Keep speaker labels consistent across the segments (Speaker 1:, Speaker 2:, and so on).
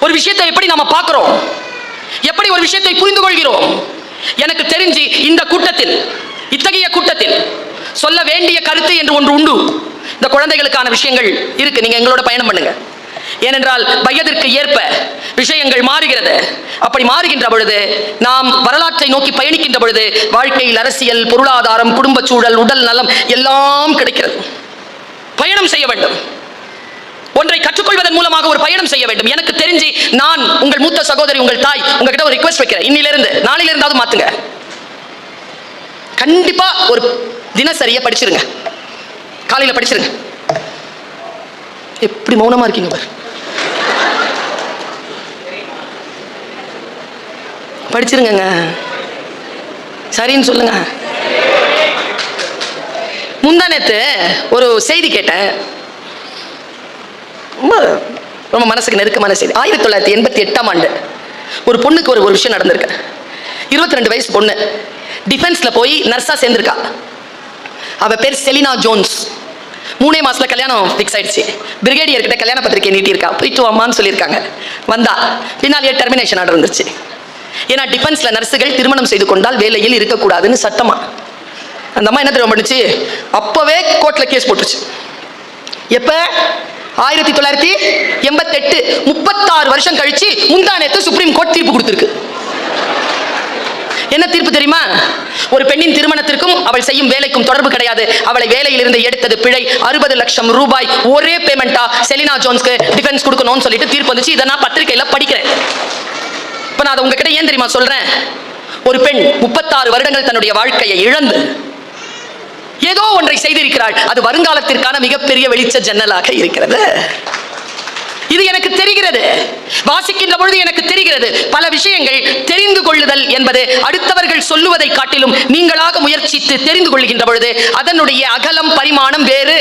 Speaker 1: ஒரு விஷயத்தை எப்படி நாம பார்க்கிறோம், எப்படி ஒரு விஷயத்தை புரிந்து கொள்கிறோம். எனக்கு தெரிஞ்சு இந்த கூட்டத்தில், இத்தகைய கூட்டத்தில் சொல்ல வேண்டிய கருத்து என்று ஒன்று உண்டு. இந்த குழந்தைகளுக்கான விஷயங்கள் இருக்கு, நீங்க எங்களோட பயணம் பண்ணுங்க. ஏனென்றால் வயதிற்கு ஏற்ப விஷயங்கள் மாறுகிறது. அப்படி மாறுகின்ற பொழுது, நாம் வரலாற்றை நோக்கி பயணிக்கின்ற பொழுது, வாழ்க்கையில் அரசியல், பொருளாதாரம், குடும்ப சூழல், உடல் நலம் எல்லாம் கிடைக்கிறது. பயணம் செய்ய வேண்டும். ஒன்றை கற்றுக்கொள்வதன் மூலமாக ஒரு பயணம் செய்ய வேண்டும். எனக்கு தெரிஞ்சு நான் உங்கள் மூத்த சகோதரி, உங்கள் தாய், உங்ககிட்ட ஒரு ரிக்வெஸ்ட் வைக்கிறேன். இன்னிலிருந்து, நாளையிலிருந்தாவது மாத்துங்க. கண்டிப்பா ஒரு தினசரியை படிச்சிருங்க. காலையில படிச்சிருங்க. எப்படி மௌனமா இருக்கீங்க பாரு. படிச்சிருங்க. சரின்னு சொல்லுங்க. முந்தா நேத்து ஒரு செய்தி கேட்டேன், ரொம்ப மனசுக்கு நெருக்கமான செய்தி. 1988ஆம் ஆண்டு ஒரு பொண்ணுக்கு ஒரு விஷயம் நடந்திருக்கு. 22 வயசு பொண்ணு டிஃபென்ஸ்ல போய் நர்ஸா சேர்ந்திருக்கா. அவ பேர் செலினா ஜோன்ஸ். 3 மாசத்துல கல்யாணம் ஃபிக்ஸ் ஆயிடுச்சு. பிரிகேடியர் கிட்ட கல்யாண பத்திரிகை நீட்டியிருக்கா. போயிட்டு வாமான்னு சொல்லியிருக்காங்க. வந்தா பின்னாலேயே டெர்மினேஷன் ஆர்டர் வந்துருச்சு. ஏன்னா டிஃபென்ஸ்ல நர்ஸுகள் திருமணம் செய்து கொண்டால் வேலையில் இருக்கக்கூடாதுன்னு சட்டமா. அந்த அம்மா என்ன தெரியும் பண்ணுச்சு, அப்பவே கோர்ட்ல கேஸ் போட்டுருச்சு. எப்ப? 1988. 36 வருஷம் கழிச்சு முந்தா நேத்து சுப்ரீம் கோர்ட் தீர்ப்பு கொடுத்திருக்கு. என்ன தீர்ப்பு தெரியுமா? ஒரு பெண்ணின் திருமணத்திற்கும் அவள் செய்யும் வேலைக்கும் தொடர்பு கிடையாது. அவளை வேலையில் இருந்து எடுத்தது பிழை. 60 லட்சம் ரூபாய் ஒரே பேமெண்டா செலினா ஜோன்ஸ்க்கு டிஃபென்ஸ் கொடுக்கணும்னு சொல்லிட்டு தீர்ப்பு வந்துச்சு. இதை நான் பத்திரிகையில படிக்கிறேன். இப்ப நான் அதை உங்ககிட்ட ஏன் தெரியுமா சொல்றேன்? ஒரு பெண் 36 வருடங்கள் தன்னுடைய வாழ்க்கையை இழந்து ஏதோ ஒன்றை செய்திருக்கிறாள். அது வருங்காலத்திற்கான மிகப்பெரிய வெளிச்ச ஜன்னலாக இருக்கிறது. இது எனக்கு தெரிகிறது. வாசிக்கின்ற பொழுது எனக்கு தெரிகிறது. பல விஷயங்கள் தெரிந்து கொள்ளுதல் என்பது அடுத்தவர்கள் சொல்லுவதை காட்டிலும் நீங்களாக முயற்சித்து தெரிந்து கொள்கின்ற பொழுது அதனுடைய அகலம், பரிமாணம் வேறு.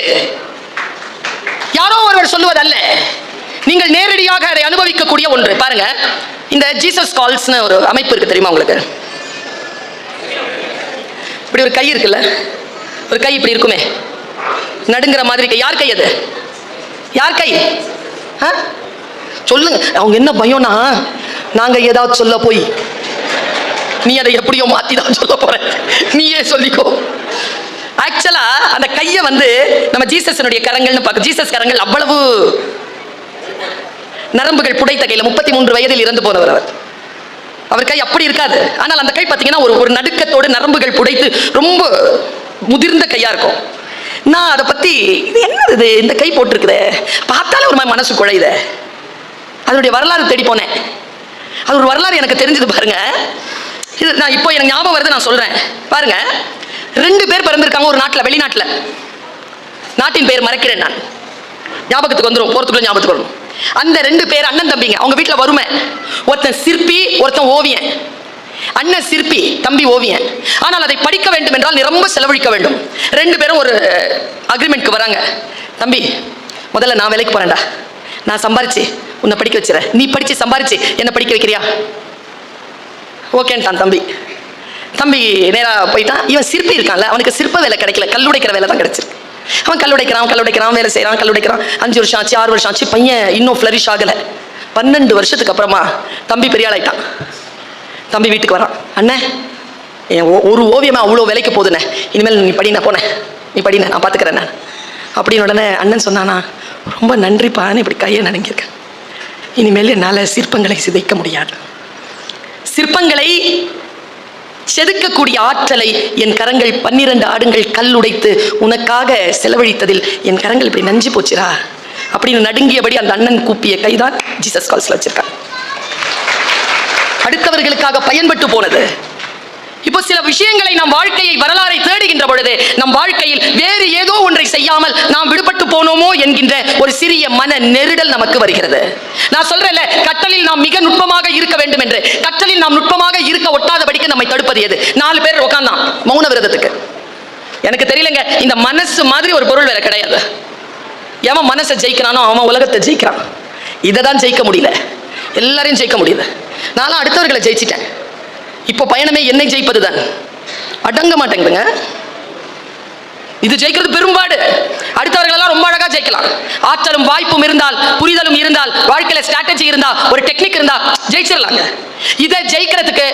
Speaker 1: யாரோ ஒருவர் சொல்லுவதல்ல, நீங்கள் நேரடியாக அதை அனுபவிக்கக்கூடிய ஒன்று. பாருங்க, இந்த ஜீசஸ் கால்ஸ்னு ஒரு அமைப்பு இருக்கு, தெரியுமா உங்களுக்கு? இப்படி ஒரு கை இருக்குல்ல, ஒரு கை இப்படி இருக்குமே, நடுங்கிற மாதிரி கை. யார் கை அது? யார் கை? சொல்லுங்க. அவங்க என்ன பயம்னா, நாங்க ஏதாவது சொல்ல போய் நீ அதை எப்படியோ மாத்தி தான் சொல்ல போற, நீயே சொல்லிக்கோ. ஆக்சுவலா அந்த கையை நம்ம ஜீசஸனுடைய கரங்கள்னு பார்க்க. ஜீசஸ் கரங்கள் அவ்வளவு நரம்புகள் புடைத்த கையில. 33 வயதில் இறந்து போனவர் அவர். அவர் கை அப்படி இருக்காது. ஆனால் அந்த கை பார்த்தீங்கன்னா ஒரு நடுக்கத்தோடு நரம்புகள் புடைத்து ரொம்ப முதிர்ந்த கையா இருக்கும். நான் அதை பத்தி, இது என்னது இந்த கை போட்டிருக்குது, பார்த்தாலே ஒரு மனசு குழையுது. அதனுடைய வரலாறு தேடி போனேன். அது ஒரு வரலாறு எனக்கு தெரிஞ்சது. பாருங்க, இது நான் இப்போ எனக்கு ஞாபகம் வருது, நான் சொல்றேன். பாருங்க, 2 பேர் பிறந்திருக்காங்க ஒரு நாட்டில், வெளிநாட்டில். நாட்டின் பெயர் மறக்கிறேன் நான், ஞாபகத்துக்கு வந்துடும், போறதுக்குள்ள ஞாபகத்துக்கு வரும். அந்த 2 பேர் அண்ணன் தம்பிங்க. அவங்க வீட்டில் வறுமை. ஒருத்தன் சிற்பி, ஒருத்தன் ஓவியன். அண்ணன் சிற்பி, தம்பி ஓவியன். ஆனால் அதை படிக்க வேண்டும் என்றால் ரொம்ப செலவழிக்க வேண்டும். 2 பேரும் ஒரு அக்ரிமெண்ட்க்கு வராங்க. தம்பி, முதல்ல நான் வேலைக்கு போறேன்டா, நான் சம்பாரிச்சு உன்னை படிக்க வச்சுறேன், நீ படிச்சு சம்பாரிச்சு என்ன படிக்க வைக்கிறியா? ஓகேன்ட்டான் தம்பி. தம்பி நேரா போயிட்டான். இவன் சிற்பி இருக்கான்ல, அவனுக்கு சிற்ப வேலை கிடைக்கல, கல்லுடைக்கிற வேலை தான் கிடைச்சிருக்கு. அவன் கல்லுடைக்கிறான், வேலை செய்யறான், கல்லுடைக்கிறான். 5 வருஷம் ஆச்சு, 6 வருஷம் ஆச்சு, பையன் இன்னும் ஃபிளரிஷ் ஆகல. 12 வருஷத்துக்கு அப்புறமா தம்பி பெரிய ஆளாயிட்டான். தம்பி வீட்டுக்கு வரான். அண்ணே, ஒரு ஓவியமா அவ்வளோ விலைக்கு போதுண்ணே, இனிமேல் நீ படினா போனேன், நீ படின, நான் பார்த்துக்கிறேன் நான் அப்படின்னு. உடனே அண்ணன் சொன்னானா, ரொம்ப நன்றிப்பான்னு இப்படி கையை நடுங்கியிருக்கேன். இனிமேல் என்னால் சிற்பங்களை சிதைக்க முடியாது. சிற்பங்களை செதுக்கக்கூடிய ஆற்றலை என் கரங்கள் 12 ஆடுங்கள் கல் உடைத்து உனக்காக செலவழித்ததில் என் கரங்கள் இப்படி நஞ்சு போச்சுரா அப்படின்னு நடுங்கியபடி அந்த அண்ணன் கூப்பிய கைதான் ஜீசஸ் கால்ஸ்ல வச்சிருக்காங்க. அடுத்தவர்களுக்காக பயன்பட்டு போனது. இப்போ சில விஷயங்களை நம் வாழ்க்கையை, வரலாறை தேடுகின்ற பொழுது நம் வாழ்க்கையில் வேறு ஏதோ ஒன்றை செய்யாமல் நாம் விடுபட்டு போனோமோ என்கின்ற ஒரு சிறிய மன நெருடல் நமக்கு வருகிறது. நான் சொல்றேன்ல, கற்றலில் நாம் மிக நுட்பமாக இருக்க வேண்டும் என்று. கற்றலில் நாம் நுட்பமாக இருக்க ஒட்டாதபடிக்கு நம்மை தடுப்பது எது? 4 பேர் உட்கார்ந்தான் மௌன விரதத்துக்கு. எனக்கு தெரியலங்க, இந்த மனசு மாதிரி ஒரு பொருள் வேற கிடையாது. எவன் மனசை ஜெயிக்கிறானோ அவன் உலகத்தை ஜெயிக்கிறான். இதை தான் ஜெயிக்க முடியல, எல்லாரையும் ஜெயிக்க முடியல. நானும் அடுத்தவர்களை ஜெயிச்சிட்டேன். இப்போ பயணமே என்னை ஜெயிப்பது தான். அடங்க மாட்டேங்குதுங்க. இது ஜெயிக்கிறது பெரும்பாடு. அடுத்தவர்கள் எல்லாம் ரொம்ப அழகா ஜெயிக்கலாம். ஆற்றலும் வாய்ப்பும் இருந்தால், புரிதலும் இருந்தால், வாழ்க்கையில ஸ்ட்ராட்டஜி இருந்தா, ஒரு டெக்னிக் இருந்தா ஜெயிச்சிடலாங்க. இதை ஜெயிக்கிறதுக்கு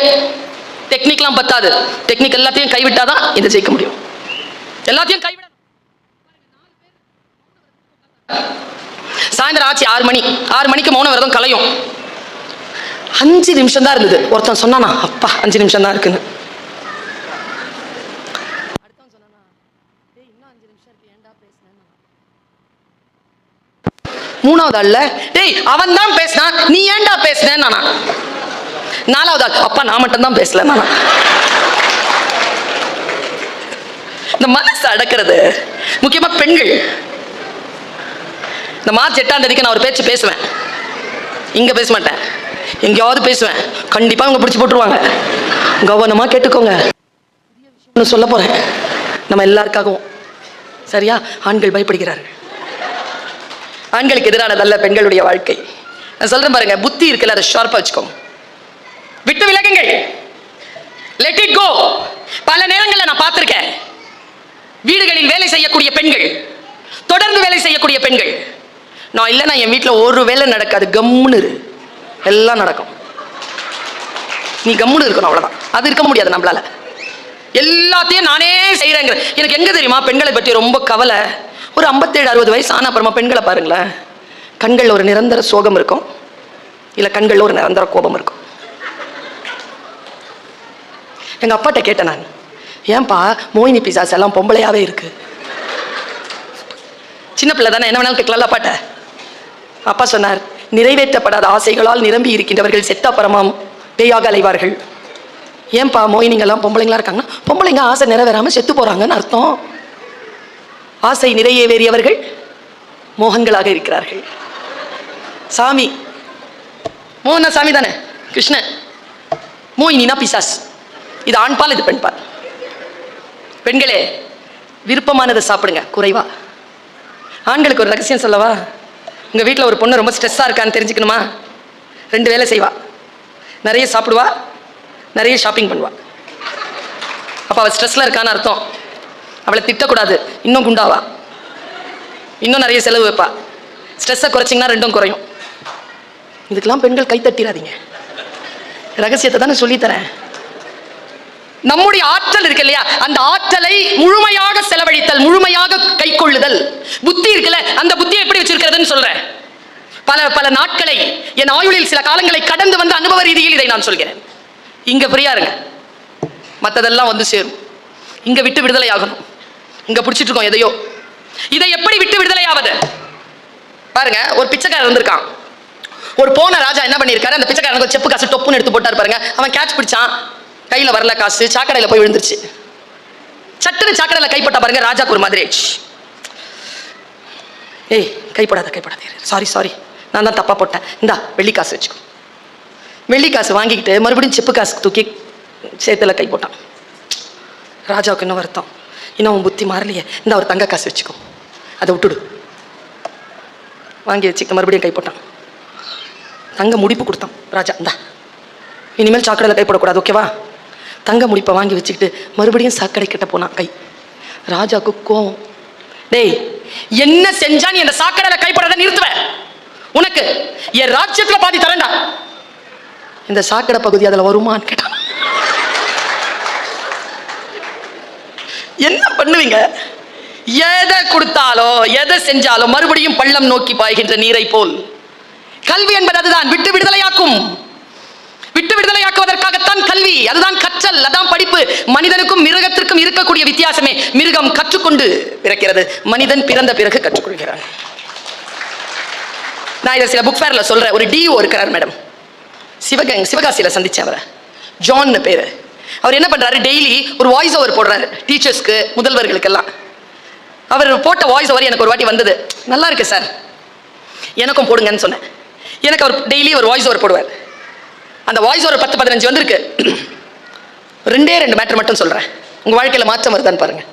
Speaker 1: டெக்னிக்லாம் பத்தாது. டெக்னிக் எல்லாத்தையும் கைவிட்டாதான் இதை ஜெயிக்க முடியும். எல்லாத்தையும் கைவிட. சாயந்தரம் ஆச்சு 6 மணி. 6 மணிக்கு மௌன விரதம் கலையும். 5 நிமிஷம் தான் இருந்தது. ஒருத்தன் சொன்னானா, அப்பா 5 நிமிஷம் தான் இருக்குன்னு. மூணாவது ஆள்ல, டேய் அவன் தான் பேசினான், நீ ஏன்டா பேசுன நானா. 4வது ஆள், அப்பா நான் மட்டும் தான் பேசல நானா. இந்த மனசு அடக்கிறது முக்கியமா பெண்கள். இந்த மார்ச் 8ஆம் தேதிக்கு நான் ஒரு பேச்சு பேசுவேன். இங்க பேச மாட்டேன், எங்கேயாவது பேசுவேன். கண்டிப்பா அவங்க பிடிச்சி போட்டுருவாங்க. கவனமா கேட்டுக்கோங்க. சொல்ல போறேன் நம்ம எல்லாருக்காகவும். சரியா? ஆண்கள் பயப்படுகிறார்கள். ஆண்களுக்கு எதிரானதல்ல பெண்களுடைய வாழ்க்கை. நான் சொல்றேன் பாருங்க, புத்தி இருக்குல்ல, அதை ஷார்ப்பா வச்சுக்கோங்க. விட்டு விலகுங்கள். Let it go. பல நேரங்களில் நான் பார்த்திருக்கேன், வீடுகளில் வேலை செய்யக்கூடிய பெண்கள், தொடர்ந்து வேலை செய்யக்கூடிய பெண்கள், நான் இல்லைன்னா என் வீட்டில் ஒரு வேலை நடக்காது, கம்முன்னு எல்லாம் நடக்கும். நீ கம்முன்னு இருக்கணும், அவ்வளவுதான். அது இருக்க முடியாது நம்மளால. எல்லாத்தையும் நானே செய்யறேங்க. எனக்கு எங்க தெரியுமா பெண்களை பற்றி ரொம்ப கவலை. ஒரு 57-60 வயசு ஆன அப்புறமா பெண்களை பாருங்களேன், கண்கள் ஒரு நிரந்தர சோகம் இருக்கும், இல்ல கண்கள் ஒரு நிரந்தர கோபம் இருக்கும். எங்க அப்பாட்ட கேட்டேன் நான், ஏன்பா மோகினி பிசாஸ் எல்லாம் பொம்பளையாவே இருக்கு? சின்ன பிள்ளை தானே, என்ன வேணாலும் கேட்கலாம் அப்பாட்ட. அப்பா சொன்னார், நிறைவேற்றப்படாத ஆசைகளால் நிரம்பி இருக்கின்றவர்கள் செத்த பரமாம் பேயாக அலைவார்கள். ஏன்பா மோகினிங்கெல்லாம் பொம்பளைங்களா இருக்காங்கன்னா, பொம்பளைங்க ஆசை நிறைவேறாம செத்து போறாங்கன்னு அர்த்தம். ஆசை நிறைவேறியவர்கள் மோகங்களாக இருக்கிறார்கள். சாமி மோகனா சாமி தானே, கிருஷ்ணன். மோகினா பிசாஸ். இது ஆண்பால், இது பெண்பால். பெண்களே, விருப்பமானதை சாப்பிடுங்க, குறைவா. ஆண்களுக்கு ஒரு ரகசியம் சொல்லவா? உங்க வீட்டில் ஒரு பொண்ணு ரொம்ப ஸ்ட்ரெஸ்ஸா இருக்கான்னு தெரிஞ்சுக்கணுமா? 2 வேலை செய்வா. நிறைய சாப்பிடுவா, நிறைய ஷாப்பிங் பண்ணுவா. அப்ப அவள் ஸ்ட்ரெஸ்ல இருக்கான்னு அர்த்தம். அவளை திட்டக்கூடாது, இன்னும் குண்டாவா, இன்னும் நிறைய செலவு வைப்பா. ஸ்ட்ரெஸ்ஸை குறைச்சிங்கன்னா 2ம் குறையும். இதுக்கெல்லாம் பெண்கள் கை தட்டிடாதீங்க. ரகசியத்தை தானே சொல்லித்தரேன். நம்முடைய ஆற்றல் இருக்கு இல்லையா, அந்த ஆற்றலை முழுமையாக செலவழித்தல், முழுமையாக கை கொள்ளுதல். புத்தி இருக்குல்ல, அந்த புத்தியை எப்படி வச்சிருக்கிறதுன்னு சொல்றேன். பல பல நாட்களை, என் ஆயுளில் சில காலங்களை கடந்து வந்த அனுபவ ரீதியில் இதை நான் சொல்கிறேன். இங்க ஃப்ரீயா இருங்க, மற்றதெல்லாம் வந்து சேரும். இங்க விட்டு விடுதலை ஆகணும். இங்க பிடிச்சிட்டு இருக்கோம் எதையோ. இதை எப்படி விட்டு விடுதலை ஆவது? பாருங்க, ஒரு பிச்சைக்காரர் இருந்திருக்கான். ஒரு போன ராஜா என்ன பண்ணிருக்காரு, அந்த பிச்சைக்காரனுக்கு செப்பு காசு டொப்புன்னு எடுத்து போட்டார் பாருங்க. அவன் கேட்ச் பிடிச்சான், கையில வரல காசு, சாக்கடையில போய் விழுந்துருச்சு. சட்டுன்னு சாக்கடையில கைப்பட்டா பாருங்க, ராஜாக்கு ஒரு மாதிரி ஆயிடுச்சு. ஏய் கைப்படாத கைப்படாத, சாரி நான் தான் தப்பா போட்டேன், இந்தா வெள்ளி காசு வச்சுக்கோ. வெள்ளி காசு வாங்கிக்கிட்டு மறுபடியும் செப்பு காசு தூக்கி சேத்துல கை போட்டான். ராஜாவுக்கு இன்னும் வருத்தம், இன்னும் அவன் புத்தி மாறலையே, இந்த ஒரு தங்க காசு வச்சுக்கோ, அதை விட்டுடு. வாங்கி வச்சுக்க மறுபடியும் கை போட்டான். தங்க முடிப்பு கொடுத்தான் ராஜா, இந்தா இனிமேல் சாக்கடையில் கை போடக்கூடாது, ஓகேவா? தங்க முடிப்பை வாங்கி வச்சுக்கிட்டு மறுபடியும் சாக்கடை கிட்ட போனான் கை. ராஜாவுக்கு கோவம், டேய் என்ன செஞ்சா நீ அந்த சாக்கடையில் கைப்படாத நிறுத்துவேன், உனக்கு என் ராஜ்யத்துல பாதி தரேன்டா. இந்த சாக்கடை பகுதி அதுல வருமான்னு கேட்டான். என்ன பண்ணுவீங்க? எதை கொடுத்தாலோ எதை செஞ்சாலோ மறுபடியும் பள்ளம் நோக்கி பாய்கின்ற நீரை போல். கல்வி என்பது அதுதான், விட்டு விடுதலையாக்கும். விட்டு விடுதலையாக்குவதற்காகத்தான் கல்வி, அதுதான் கற்றல், அதான் படிப்பு. மனிதனுக்கும் மிருகத்திற்கும் இருக்கக்கூடிய வித்தியாசமே, மிருகம் கற்றுக்கொண்டு பிறக்கிறது, மனிதன் பிறந்த பிறகு கற்றுக்கொள்கிறான். நான் இதை சில புக் ஃபேர்ல சொல்றேன். ஒரு டிஓ இருக்கிறார் மேடம், சிவகாசியில சந்திச்சேன் அவரை, ஜான் பேரு. அவர் என்ன பண்றாரு, டெய்லி ஒரு வாய்ஸ் ஓவர் போடுறாரு டீச்சர்ஸ்க்கு, முதல்வர்களுக்கெல்லாம். அவர் போட்ட வாய்ஸ் ஓவர் எனக்கு ஒரு வாட்டி வந்தது, நல்லா இருக்கு சார், எனக்கும் போடுங்கன்னு சொன்னேன். எனக்கு அவர் டெய்லி ஒரு வாய்ஸ் ஓவர் போடுவார். அந்த வாய்ஸ் ஓவர் 10-15 வந்திருக்கு. 2 மேட்டர் மட்டும் சொல்றேன், உங்க வாழ்க்கையில மாற்றம் வருதான்னு பாருங்க.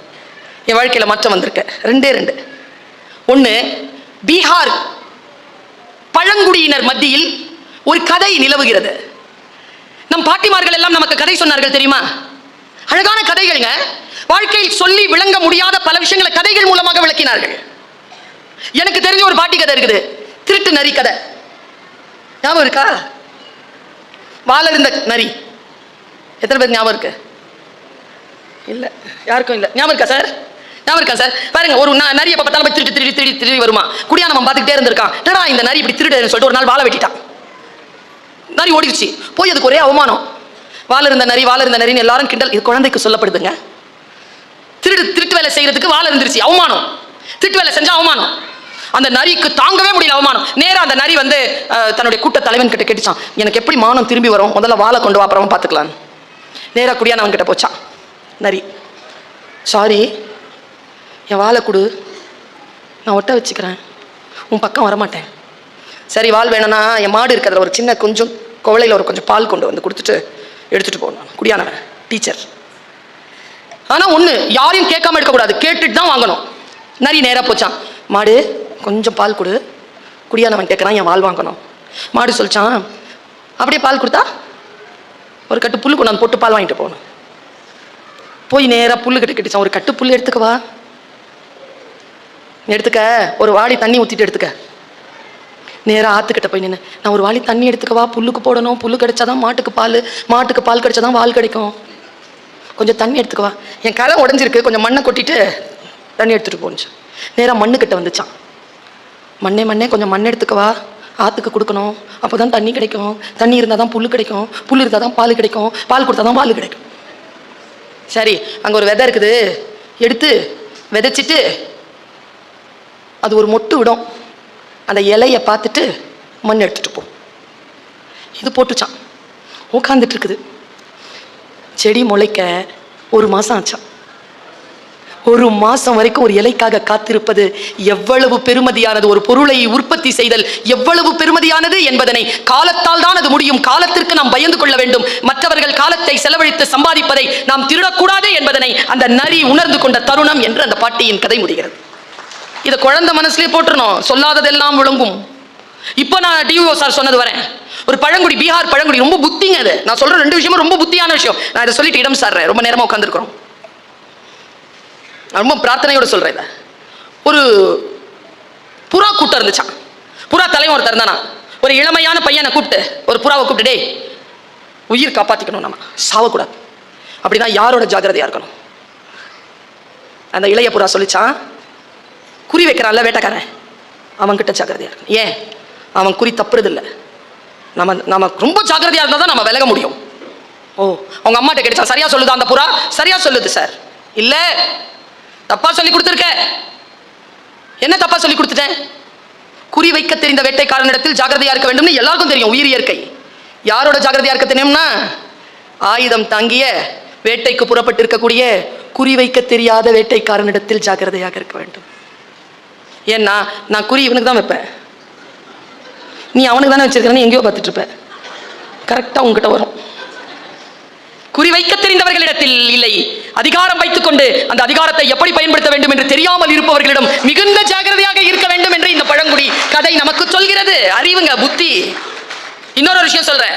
Speaker 1: என் வாழ்க்கையில மாற்றம் வந்திருக்கு. 2 ஒன்று, பீகார் பழங்குடியினர் மத்தியில் ஒரு கதை நிலவுகிறது. நம் பாட்டிமார்கள் எல்லாம் நமக்கு கதை சொன்னார்கள் தெரியுமா? அழகான கதைகள்ங்க. வாழ்க்கையில் சொல்லி விளங்க முடியாத பல விஷயங்களை கதைகள் மூலமாக விளக்கினார்கள். எனக்கு தெரிஞ்ச ஒரு பாட்டி கதை இருக்குது, திருட்டு நரி கதை. ஞாபகம் இருக்கா? வாழ இருந்த நரி. எத்தனை பேர் ஞாபகம் இருக்கு? இல்ல, யாருக்கும் இல்ல. ஞாபகம் இருக்கா சார்? ஞாபகம் இருக்கா சார்? பாருங்க, ஒரு நரி எப்ப பார்த்தாலும் திருடி திருடி திருடி திருடி வருமா. குடியானவன் பார்த்துக்கிட்டே இருந்திருக்கான். என்னடா இந்த நரி இப்படி திருடுன்னு சொல்லிட்டு ஒரு நாள் வாழை வெட்டிட்டான். நரி ஓடிடுச்சு. போய் அதுக்கு ஒரே அவமானம். வாழ இருந்த நரின்னு எல்லாரும் கிண்டல். இது குழந்தைக்கு சொல்லப்படுதுங்க. திருட்டு வேலை செய்யறதுக்கு வாழ இருந்துருச்சு, அவமானம். திருட்டு வேலை செஞ்சா அவமானம். அந்த நரிக்கு தாங்கவே முடியல அவமானம். நேரா அந்த நரி வந்து தன்னுடைய கூட்ட தலைவன் கிட்ட கேட்டுச்சான், எனக்கு எப்படி மானம் திரும்பி வரும், முதல்ல வாழை கொண்டு வா, அப்புறமா பார்த்துக்கலாம். நேரா குடியானவன் கிட்ட போச்சான் நரி. சாரி, என் வாழை கொடு, நான் ஒட்ட வச்சுக்கிறேன், உன் பக்கம் வரமாட்டேன். சரி, வாள் வேணும்னா என் மாடு இருக்கிறதுல ஒரு சின்ன கொஞ்சம் குவளையில் ஒரு கொஞ்சம் பால் கொண்டு வந்து கொடுத்துட்டு எடுத்துட்டு போகணும். குடியானவன் டீச்சர். ஆனால் ஒன்று, யாரையும் கேட்காம எடுக்கக்கூடாது, கேட்டுட்டு தான் வாங்கணும். நரி நேராக போச்சான், மாடு கொஞ்சம் பால் கொடு. குடியானவன் கேட்குறான், என் வால் வாங்கணும். மாடு சொல்லிச்சான், அப்படியே பால் கொடுத்தா ஒரு கட்டு புல்லு கொண்டாந்து போட்டு பால் வாங்கிட்டு போகணும். போய் நேராக புல்லு கட்டு கட்டிச்சான், ஒரு கட்டு புல்லு எடுத்துக்கவா, எடுத்துக்க, ஒரு வாளி தண்ணி ஊற்றிட்டு எடுத்துக்க. நேராக ஆற்றுக்கிட்ட போய் நின்று, நான் ஒரு வாளி தண்ணி எடுத்துக்கவா, புல்லுக்கு போடணும், புல்லு கிடைச்சாதான் மாட்டுக்கு பால் கிடைச்சாதான் வால் கிடைக்கும், கொஞ்சம் தண்ணி எடுத்துக்கவா. என் கரை உடஞ்சிருக்கு, கொஞ்சம் மண்ணை கொட்டிட்டு தண்ணி எடுத்துகிட்டு போனுச்சு. நேராக மண்ணுக்கிட்ட வந்துச்சான், மண்ணே கொஞ்சம் மண் எடுத்துக்கவா, ஆற்றுக்கு கொடுக்கணும், அப்போ தான் தண்ணி கிடைக்கும், தண்ணி இருந்தால் தான் புல் கிடைக்கும், புல் இருந்தால் தான் பால் கிடைக்கும், பால் கொடுத்தா தான் பால் கிடைக்கும். சரி, அங்கே ஒரு விதை இருக்குது, எடுத்து விதைச்சிட்டு அது ஒரு மொட்டு விடும், அந்த இலையை பார்த்துட்டு மண் எடுத்துகிட்டு போ. இது போட்டுச்சான், உட்காந்துட்டு இருக்குது. செடி முளைக்க 1 மாதம் ஆச்சான். 1 மாதம் வரைக்கும் ஒரு இலைக்காக காத்திருப்பது எவ்வளவு பெருமதியானது, ஒரு பொருளை உற்பத்தி செய்தல் எவ்வளவு பெருமதியானது என்பதனை காலத்தால் தான் அது முடியும். காலத்திற்கு நாம் பயந்து கொள்ள வேண்டும். மற்றவர்கள் காலத்தை செலவழித்து சம்பாதிப்பதை நாம் திருடக்கூடாது என்பதனை அந்த நரி உணர்ந்து கொண்ட தருணம் என்று அந்த பாட்டியின் கதை முடிகிறது. இதை குழந்தை மனசுலேயே போட்டுறணும், சொல்லாததெல்லாம் விளங்கும். இப்போ நான் டிஓ சார் சொன்னது வரேன். ஒரு பழங்குடி, பீகார் பழங்குடி, ரொம்ப புத்திங்க அது. நான் சொல்ற 2 விஷயமும் ரொம்ப புத்தியான விஷயம். நான் இதை சொல்லிட்டு இடம் சார்றேன், ரொம்ப நேரமா உட்காந்துருக்கிறோம். ரொம்ப பிரார்த்தனையோட சொல்றேன். இதை ஒரு புறா கூட்டம் இருந்துச்சான். புறா தலைவன் ஒருத்தர் இருந்தானா. ஒரு இளமையான பையனை கூப்பிட்டு, ஒரு புறாவை கூப்பிட்டு, டே, உயிர் காப்பாற்றிக்கணும், நம்ம சாவக்கூடாது, அப்படின்னா யாரோட ஜாக்கிரதையா இருக்கணும். அந்த இளைய புறா சொல்லிச்சான், குறி வைக்கிறான்ல வேட்டைக்காரன், அவன்கிட்ட ஜாக்கிரதையா இருக்கணும். ஏன்? அவன் குறி தப்புறது இல்லை. நம்ம ரொம்ப ஜாக்கிரதையா இருந்தால் தான் நம்ம விலக முடியும். ஓ, அவங்க அம்மாட்ட கேட்டுச்சா, சரியா சொல்லுதா அந்த புறா? சரியா சொல்லுது சார். இல்லை, தப்பா சொல்லி கொடுத்துருக்க. என்ன தப்பா சொல்லி கொடுத்துட்டேன்? குறி வைக்க தெரிந்த வேட்டைக்காரனிடத்தில் ஜாக்கிரதையா இருக்க வேண்டும்னு எல்லாருக்கும் தெரியும். உயிர் இயற்கை. யாரோட ஜாக்கிரதையா இருக்க தெரியும்னா, ஆயுதம் தாங்கிய வேட்டைக்கு புறப்பட்டு இருக்கக்கூடிய குறி வைக்க தெரியாத வேட்டைக்காரனிடத்தில் ஜாக்கிரதையாக இருக்க வேண்டும். ஏன்னா நான் குறி இவனுக்கு தான் வைப்பேன், நீ அவனுக்கு தானே வச்சிருக்கிறேன்னு எங்கேயோ பார்த்துட்டு இருப்ப, கரெக்டாக உங்ககிட்ட வரும். குறி வைக்க தெரிந்தவர்களிடத்தில் இல்லை, அதிகாரம் வைத்துக் கொண்டு அந்த அதிகாரத்தை எப்படி பயன்படுத்த வேண்டும் என்று தெரியாமல் இருப்பவர்களிடம் மிகுந்த ஜாக்கிரதையாக இருக்க வேண்டும் என்று இந்த பழங்குடி கதை நமக்கு சொல்கிறது. அறிவுங்க, புத்தி. இன்னொரு விஷயம் சொல்றேன்.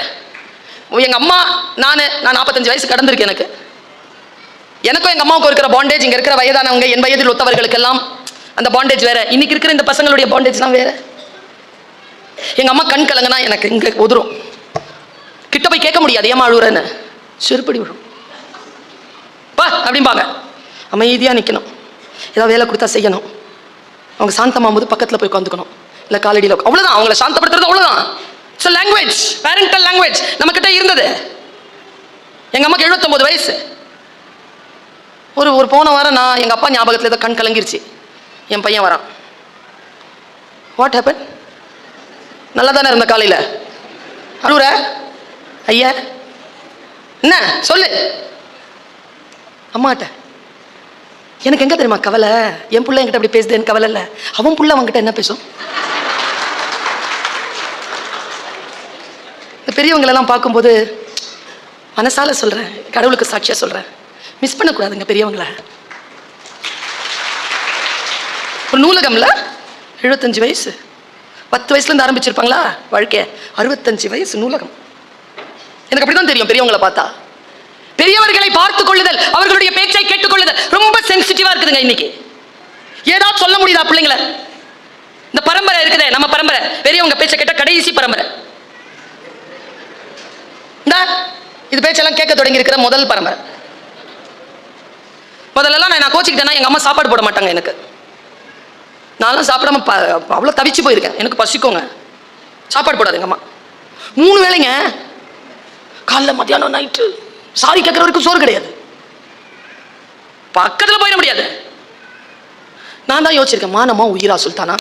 Speaker 1: எங்க அம்மா நான் 45 வயசு கடந்திருக்கு. எனக்கும் எங்க அம்மாவுக்கும் இருக்கிற பாண்டேஜ், இங்க இருக்கிற வயதானவங்க, என் வயதில் ஒத்தவர்களுக்கெல்லாம் அந்த பாண்டேஜ் வேற. இன்னைக்கு இருக்கிற இந்த பசங்களுடைய பாண்டேஜ்லாம் வேற. எங்க அம்மா கண் கலங்கன்னா எனக்கு இங்க உதிரும், கிட்ட போய் கேட்க முடியாது, ஏமா அழுகுறேன்னு, செருப்படி விடும். பா அப்படிம்பாங்க. அமைதியாக நிற்கணும், ஏதாவது வேலை கொடுத்தா செய்யணும். அவங்க சாந்தமாகும் போது பக்கத்தில் போய் உட்காந்துக்கணும், இல்லை காலடியில். அவ்வளோதான், அவங்கள சாந்தப்படுத்துறது அவ்வளோதான். ஸோ லாங்குவேஜ், பேரண்டல் லாங்குவேஜ் நம்மக்கிட்ட இருந்தது. எங்கள் அம்மாக்கு 79 வயசு. ஒரு போன வாரம் நான் எங்கள் அப்பா ஞாபகத்தில் ஏதோ கண் கலங்கிருச்சு. என் பையன் வரான். What happen? நல்லா தானே இருந்த காலையில், அழுகுற? ஐயா என்ன சொல்லு. அம்மாட்ட எனக்கு எங்க தெரியுமா கவலை, என் புள்ள என்கிட்ட அப்படி பேசுதுன்னு கவலை இல்லை, அவன் புள்ள அவன்கிட்ட என்ன பேசும். இந்த பெரியவங்களெல்லாம் பார்க்கும்போது மனசால சொல்றேன், கடவுளுக்கு சாட்சியா சொல்றேன், மிஸ் பண்ணக்கூடாதுங்க பெரியவங்கள. ஒரு நூலகம்ல 75 வயசு, 10 வயசுலேருந்து ஆரம்பிச்சிருப்பாங்களா வாழ்க்கை, 65 வயசு நூலகம். எனக்கு அப்படிதான் தெரியும் பெரியவங்களை பார்த்தா. பெரியவர்களை பார்த்துக் கொள்ளுதல், அவர்களுடைய பேச்சை கேட்டுக்கொள்ளுதல் ரொம்ப சென்சிட்டிவா இருக்குதுங்க இன்னைக்கு. ஏதாவது சொல்ல முடியுதா பிள்ளைங்கள? இந்த பரம்பரை இருக்குதே, நம்ம பரம்பரை, பெரியவங்க பேச்சை கேட்ட கடைசி பரம்பரை. இது பேச்செல்லாம் கேட்க தொடங்கி இருக்கிற முதல் பரம்பரை. முதல்லலாம் நான் கோச்சிக்கிட்டேன்னா எங்க அம்மா சாப்பாடு போட மாட்டாங்க எனக்கு. நான்லாம் சாப்பிடாம அவ்வளோ தவிச்சு போயிருக்கேன். எனக்கு பசிக்கோங்க, சாப்பாடு போடாது எங்க அம்மா. 3 வேளைங்க, காலைல மத்தியானம் நைட்டு, சாரி கேட்குற வரைக்கும் சோறு கிடையாது. பக்கத்தில் போயிட முடியாது. நான் தான் யோசிச்சிருக்கேன், மானமா உயிரா சுல்தானா?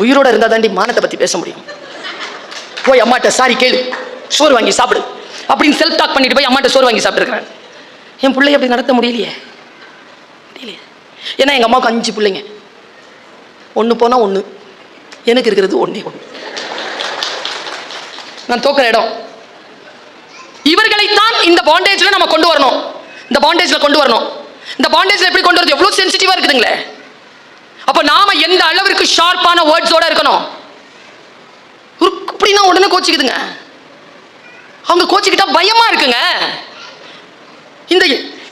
Speaker 1: உயிரோட இருந்தா தாண்டி மானத்தை பத்தி பேச முடியும். போய் அம்மாட்ட சாரி கேளு, சோறு வாங்கி சாப்பிடு அப்படின்னு செல்ஃப் டாக் பண்ணிட்டு போய் அம்மாட்ட சோறு வாங்கி சாப்பிட்டுருக்கிறேன். என் பிள்ளை அப்படி நடத்த முடியலையே. ஏன்னா எங்க அம்மாவுக்கு 5 பிள்ளைங்க, 1 போனா 1, எனக்கு இருக்கிறது 1. நான் தோக்கிற இடம். இவர்களைத்தான் இந்த பாண்டேஜ்ல நம்ம கொண்டு வரணும். இந்த பாண்டேஜ்ல கொண்டு வரணும். இந்த பாண்டேஜ்ல எப்படி கொண்டு வரது? எவ்வளவு சென்சிட்டிவா இருக்குதுங்களே. அப்ப நாம எந்த அளவிற்கு ஷார்ப்பான வேர்ட்ஸோட இருக்கணும். அப்படின்னா உடனே கோச்சிக்குதுங்க. அவங்க கோச்சிக்கிட்டா பயமா இருக்குங்க. இந்த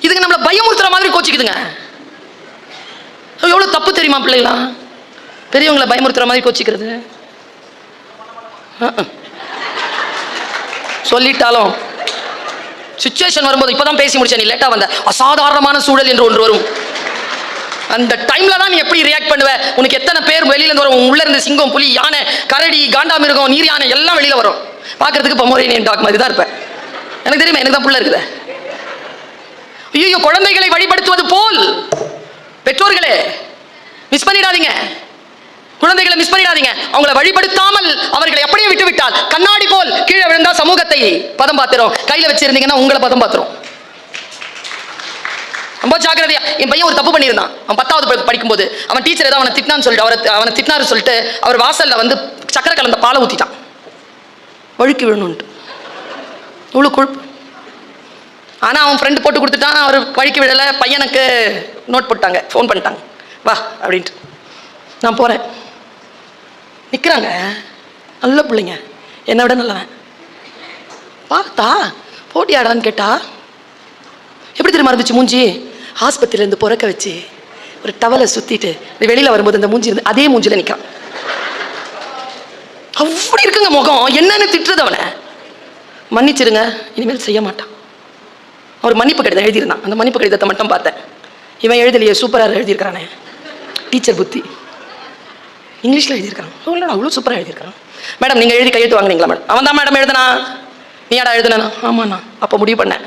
Speaker 1: இதுக்கு நம்மள பயமுறுத்துற மாதிரி கோச்சிக்குதுங்க. எவ்வளவு தப்பு தெரியுமா பிள்ளைகளா? பெரியவங்களை பயமுறுத்துற மாதிரி கோச்சிக்கிறது. சொல்லிட்டாலும் சிச்சுவேஷன் வரும்போது, இப்பதான் பேசி முடிச்சேன், நீ லேட்டா வந்த, அசாதாரணமான சூழல் என்று ஒன்று வரும். அந்த டைம்ல தான் நீ எப்படி ரியாக்ட் பண்ணுவ? உனக்கு எத்தனை பேர் வெளியில இருந்து வரும்? உள்ள இருந்து சிங்கம், புலி, யானை, கரடி, காண்டாமிருகம், நீர் யானை எல்லாம் வெளியில வரும். பாக்குறதுக்கு பொமரேனியன் டாக் மாதிரி தான் இருப்பேன். எனக்கு தெரியுமா, எனக்கு தான் புள்ள இருக்குது. ஐயோ, குழந்தைகளை வழிபடுத்துவது போல் பெற்றோர்களே மிஸ் பண்ணிடாதீங்க. குழந்தைகளை மிஸ் பண்ணிடாதீங்க. அவங்களை வழிபடுத்தாமல் அவர்களை அப்படியே விட்டு விட்டால் கண்ணாடி போல் கீழே விழுந்தா சமூகத்தை பதம் பார்த்துரும். கையில வச்சிருந்தீங்கன்னா உங்களை பதம் பார்த்துரும். ரொம்ப ஜாக்கிரதையா. என் பையன் ஒரு தப்பு பண்ணியிருந்தான். அவன் 10வது படிக்கும்போது அவன் டீச்சர் ஏதோ அவனை திட்டினான்னு சொல்லிட்டு அவனை திட்டினாரு சொல்லிட்டு அவர் வாசல்ல வந்து சக்கரை கலந்த பாலை ஊத்திட்டான். வழுக்கி விழணும்ட்டு. இவ்வளவு கொழுப்பு. ஆனா அவன் ஃப்ரெண்டு போட்டு கொடுத்துட்டான். அவர் வழுக்கி விழல. பையனுக்கு நோட் போட்டாங்க, ஃபோன் பண்ணிட்டாங்க, வா அப்படின்ட்டு. நான் போறேன். நிக்கிறாங்க நல்ல பிள்ளைங்க, என்னை விட நல்லவன். பார்த்தா போட்டியாடான்னு கேட்டா எப்படி தெரியுமா இருந்துச்சு மூஞ்சி? ஆஸ்பத்திரியில இருந்து பிறக்க வச்சு ஒரு டவலை சுத்திட்டு வெளியில வரும்போது அந்த மூஞ்சி அதே மூஞ்சில நிற்கான். அப்படி இருக்குங்க முகம். என்னன்னு திட்டுறது அவனை. மன்னிச்சிருங்க, இனிமேல் செய்ய மாட்டான். அவர் மன்னிப்பு கடிதம் எழுதியிருந்தான். அந்த மன்னிப்பு கடிதத்தை மட்டும் பார்த்தேன். இவன் எழுதலையே, சூப்பராக எழுதியிருக்கிறானே, டீச்சர் புத்தி, இங்கிலீஷ்ல எழுதியிருக்கான். அவ்வளோ சூப்பராக எழுதியிருக்கான். மேடம் நீங்கள் எழுதி கையெழுத்து வாங்கினீங்களா? மேடம் அவன் தான் மேடம் எழுதுனா. நீ யாடா எழுதுனா? ஆமாண்ணா. அப்போ முடிவு பண்ணேன்,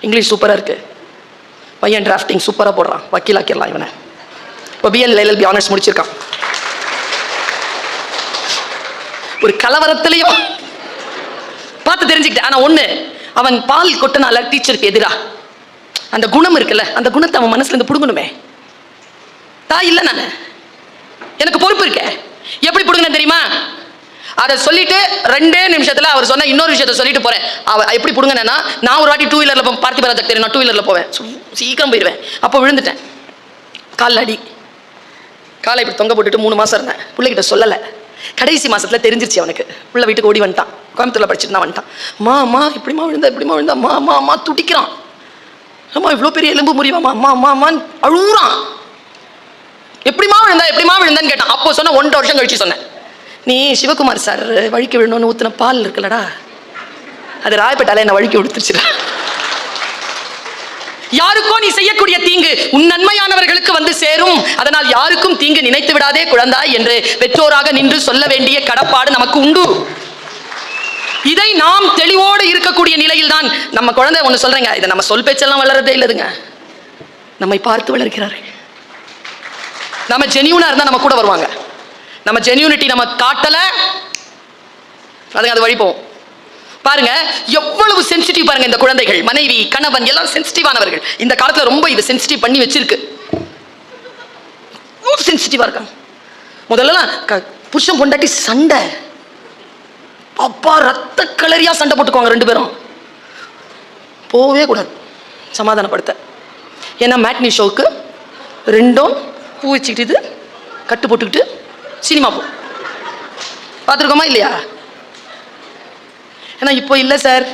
Speaker 1: இங்கிலீஷ் சூப்பராக இருக்கு, பையன் டிராஃப்டிங் சூப்பராக போடுறான், வக்கீலாக்கிடலாம் இவனை. இப்போ பிஎல் எல்எல்பி ஆனர்ஸ் முடிச்சிருக்கான். ஒரு கலவரத்திலையும் பார்த்து தெரிஞ்சுக்கிட்டேன். ஆனால் ஒன்று, அவன் பால் கொட்டினால டீச்சருக்கு எதிரா அந்த குணம் இருக்குல்ல, அந்த குணத்தை அவன் மனசுல இருந்து புடுங்கணுமே. தாய் இல்லை, நான் எனக்கு பொறுப்பு இருக்க. எப்படி புடுங்கன்னு தெரியுமா? அதை சொல்லிட்டு 2 நிமிஷத்துல அவர் சொன்ன இன்னொரு விஷயத்த சொல்லிட்டு போறேன். எப்படி புடுங்கன்னா, நான் ஒரு வாட்டி 2 வீலர்ல பார்த்திப ராஜா தெரியும், நான் 2 வீலர்ல போவேன், சீக்கிரம் போயிடுவேன். அப்போ விழுந்துட்டேன், காலில் அடி. காலை இப்படி தொங்க போட்டுட்டு 3 மாசம் இருந்தேன். பிள்ளைகிட்ட சொல்லலை. கடைசி மாசத்துல தெரிஞ்சிருச்சு அவனுக்கு. பிள்ளை வீட்டுக்கு ஓடி வந்துட்டான். கோயம்புத்தூர்ல படிச்சுட்டு நான் வந்துட்டான். மா இப்படிமா விழுந்தா, இப்படிமா விழுந்தா, மா துடிக்கிறான். அம்மா இவ்வளோ பெரிய எலும்பு முறிவாமா, அம்மான்னு அழுகுறான். எப்படிமா விழுந்தான்னு கேட்டான். அப்போ சொன்ன 1.5 வருஷம் கழிச்சு சொன்னேன், நீ சிவகுமார் சார் வழுக்கி விழணும்னு ஊத்துன பால் இருக்குல்லடா, அது ராயப்பேட்டால என்ன வழுக்கி விழுத்துருச்சுடா. யாருக்கோ நீ செய்யக்கூடிய தீங்கு உன் நன்மையானவர்களுக்கு வந்து சேரும். அதனால் யாருக்கும் தீங்கு நினைத்து விடாதே குழந்தாய் என்று பெற்றோராக நின்று சொல்ல வேண்டிய கடப்பாடு நமக்கு உண்டு. இதை நாம் தெளிவோடு இருக்கக்கூடிய நிலையில் தான் நம்ம குழந்தை. ஒன்று சொல்றேங்க, இதை நம்ம சொல் பேச்செல்லாம் வளர்றதே இல்லதுங்க, நம்மை பார்த்து வளர்க்கிறாரு. நம்ம ஜெனியூனா இருந்தா நம்ம கூட வருவாங்க. நம்ம ஜெனியூனிட்டி நம்ம காட்டல, அதுங்க அது வழி போவோம். பாருங்க எவ்வளவு சென்சிட்டிவ் பாருங்க. இந்த குழந்தைகள், மனைவி, கணவன் எல்லாம் சென்சிட்டிவானவர்கள். இந்த காலத்துல ரொம்ப இது சென்சிட்டிவ் பண்ணி வச்சிருக்கு. சென்சிட்டிவா இருக்காங்க. முதல்ல புருஷன் பொண்டாட்டி சண்டை, அப்பா ரத்த கலரியா சண்டை போட்டுக்குவாங்க 2 பேரும். போவே கூடாது சமாதானப்படுத்த. ஏன்னா மேட்னி ஷோக்கு 2ம் பூ வச்சுக்கிட்டு கட்டு போட்டுக்கிட்டு சினிமா போ பார்த்துருக்கோமா இல்லையா? ஏன்னா இப்போ இல்லை சார்,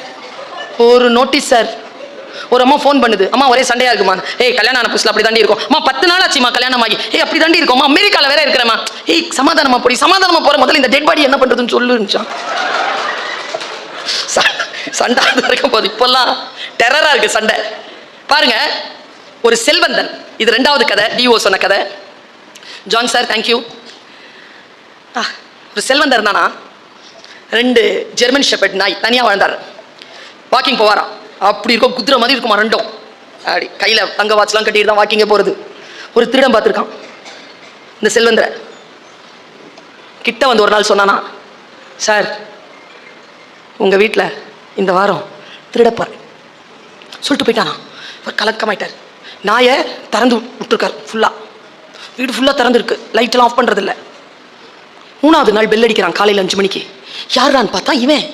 Speaker 1: ஒரு நோட்டீஸ் சார், ஒரு அம்மா ஃபோன் பண்ணுது, அம்மா ஒரே சண்டையா இருக்குமா. ஏய் கல்யாணம் ஆன புதுசுல அப்படி தாண்டி இருக்கும். அம்மா 10 நாள் ஆச்சுமா கல்யாணம் ஆகி. ஏய் அப்படி தாண்டி இருக்கும். அமெரிக்கால வேற இருக்கிறமா. ஏய் சமாதானமா போடி, சமாதானமா போற முதல்ல இந்த டெட் பாடி என்ன பண்றதுன்னு சொல்லுச்சான். சண்டை அது வரைக்கும் போகுது. இப்பெல்லாம் டெரரா இருக்கு சண்டை. பாருங்க, ஒரு செல்வந்தன், இது 2வது கதை, டிஓ சொன்ன கதை. John sir thank you. ஒரு செல்வந்தர் இருந்தானா, 2 ஜெர்மன் ஷெப்பர்ட் நாய் தனியாக வாழ்ந்தார். வாக்கிங் போவாராம். அப்படி இருக்கும், குதிரை மாதிரி இருக்குமா ரெண்டும். அப்படி கையில் தங்க வாட்ச்லாம் கட்டிட்டு தான் வாக்கிங்கே போகிறது. ஒரு திருடன் பார்த்துருக்கான் இந்த செல்வந்தரை. கிட்ட வந்து ஒரு நாள் சொன்னானா, சார் உங்கள் வீட்டில் இந்த வாரம் திருடப்பார் சொல்லிட்டு போயிட்டானா. ஒரு கலக்கமாயிட்டார். நாயை திறந்து விட்டுருக்கார் ஃபுல்லாக. வீடு ஃபுல்லாக திறந்துருக்கு, லைட்டெல்லாம் ஆஃப் பண்ணுறதில்ல. 3வது நாள் பெல் அடிக்கிறான் காலையில் 5 மணிக்கு. யாரான்னு பார்த்தா இவன்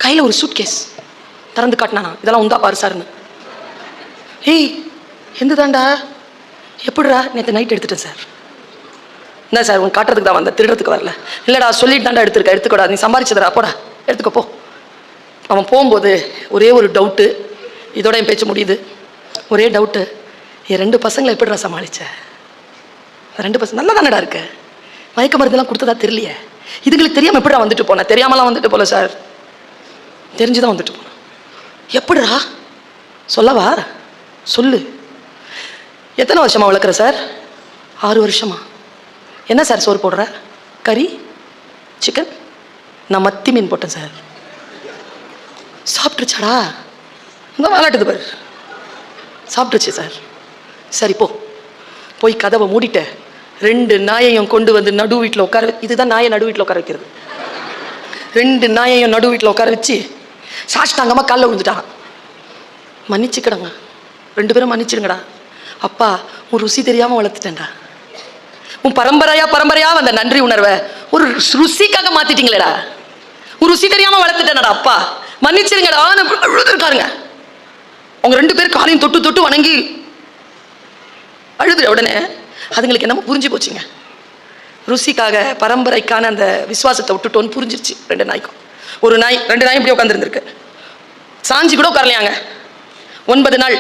Speaker 1: கையில் ஒரு சூட் கேஸ் திறந்து காட்டினானா. இதெல்லாம் உந்தா பாரு சார்னு. ஏய் எந்த தாண்டா, எப்படிடா? நேற்று நைட் எடுத்துட்டேன் சார். என்ன சார் உன் காட்டுறதுக்கு தான் வந்த, திருடுறதுக்கு வரல. இல்லைடா சொல்லிட்டு தாண்டா எடுத்துருக்க, எடுத்துக்கூடாது, நீ சம்பாரிச்சதுடா போடா எடுத்துக்கோ போ. அவன் போகும்போது ஒரே ஒரு டவுட்டு, இதோட என் பேச்சு முடியுது. ஒரே டவுட்டு, என் 2 பசங்களை எப்படிடா சமாளிச்ச? 2 பசங்க நல்லா தானடா இருக்கு, மயக்க மருந்தெல்லாம் கொடுத்ததா தெரியலையே, இதுங்களுக்கு தெரியாமல் எப்படிடா வந்துட்டு போனேன்? தெரியாமலாம் வந்துட்டு போல சார், தெரிஞ்சுதான் வந்துட்டு போனேன். எப்படிடா சொல்லவா? சொல்லு. எத்தனை வருஷமா வளர்க்குற சார்? 6 வருஷமா. என்ன சார் சோறு போடுற? கறி, சிக்கன்? நான் மத்தி மீன் போட்டேன் சார். சாப்பிட்டுருச்சாடா? இந்த விளாட்டுது பாரு. சாப்பிட்டுருச்சு சார். சரி போ, போய் கதவை மூடிட்ட 2 நாயையும் கொண்டு வந்து நடு வீட்டில் உட்கார. இதுதான் நாயை நடு வீட்டில் உட்கார வைக்கிறது. 2 நாயையும் நடு வீட்டில் உட்கார வச்சு சாஷ்டாங்கமாக காலில் விழுந்துட்டான். மன்னிச்சுக்கிடங்க, 2 பேரும் மன்னிச்சிடுங்கடா. அப்பா உன் ருசி தெரியாமல் வளர்த்துட்டேன்டா. உன் பரம்பரையா வந்த நன்றி உணர்வை ஒரு ருசிக்காக மாத்திட்டீங்களேடா. உன் ருசி தெரியாமல் வளர்த்துட்டேனடா அப்பா, மன்னிச்சிருங்கடா அழுதுருக்காருங்க. அவங்க 2 பேரும் காலையும் தொட்டு தொட்டு வணங்கி அழுது. உடனே அதுங்களுக்கு என்னமோ புரிஞ்சு போச்சுங்க. ருசிக்காக பரம்பரைக்கான அந்த விசுவாசத்தை விட்டுட்டோன்னு புரிஞ்சிருச்சு 2 நாய்க்கும். ஒரு நாய் 2 நாயும் இப்படி உட்காந்துருந்துருக்கு, சாஞ்சி கூட உட்காரலையாங்க. 9 நாள்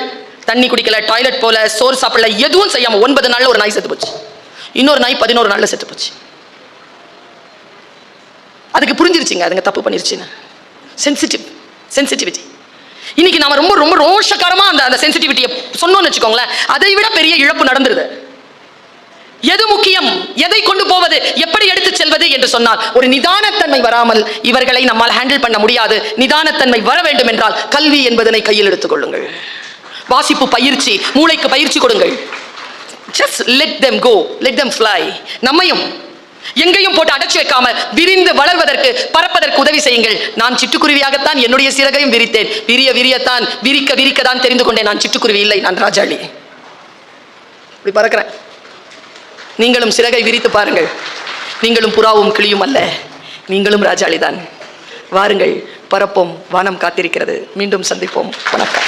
Speaker 1: தண்ணி குடிக்கல, டாய்லெட் போல, சோறு சாப்பிடல, எதுவும் செய்யாம 9 நாள்ல ஒரு நாய் செத்து போச்சு. இன்னொரு நாய் 11 நாள்ல செத்து போச்சு. அதுக்கு புரிஞ்சிருச்சுங்க அதுங்க தப்பு பண்ணிருச்சுன்னு. சென்சிட்டிவிட்டி. இன்னைக்கு நாம ரொம்ப ரொம்ப ரோஷக்காரமா அந்த சென்சிட்டிவிட்டியை சொன்னோம்னு வச்சுக்கோங்களேன், அதை விட பெரிய இழப்பு நடந்துருது. எது முக்கியம், எதை கொண்டு போவது, எப்படி எடுத்து செல்வது என்று சொன்னால் ஒரு நிதானத்தன்மை வராமல் இவர்களை நம்மால் ஹேண்டில் பண்ண முடியாது. நிதானத்தன்மை வர வேண்டும் என்றால் கல்வி என்பதனை கையில் எடுத்துக் கொள்ளுங்கள். வாசிப்பு பயிற்சி, மூளைக்கு பயிற்சி கொடுங்கள். Just let them go, let them fly. நம்மையும் எங்கேயும் போட்டு அடைச்சு வைக்காம விரிந்து வளர்வதற்கு, பறப்பதற்கு உதவி செய்யுங்கள். நான் சிட்டுக்குருவியாகத்தான் என்னுடைய சிறகையும் விரித்தேன். விரியத்தான் விரிக்க தான் தெரிந்து கொண்டேன். நான் சிட்டுக்குருவி இல்லை, நான் ராஜாளி. இப்படி பறக்கிறேன். நீங்களும் சிறகை விரித்து பாருங்கள். நீங்களும் புறாவும் கிளியும் அல்ல, நீங்களும் ராஜாளி தான். வாருங்கள், பறப்போம், வானம் காத்திருக்கிறது. மீண்டும் சந்திப்போம். வணக்கம்.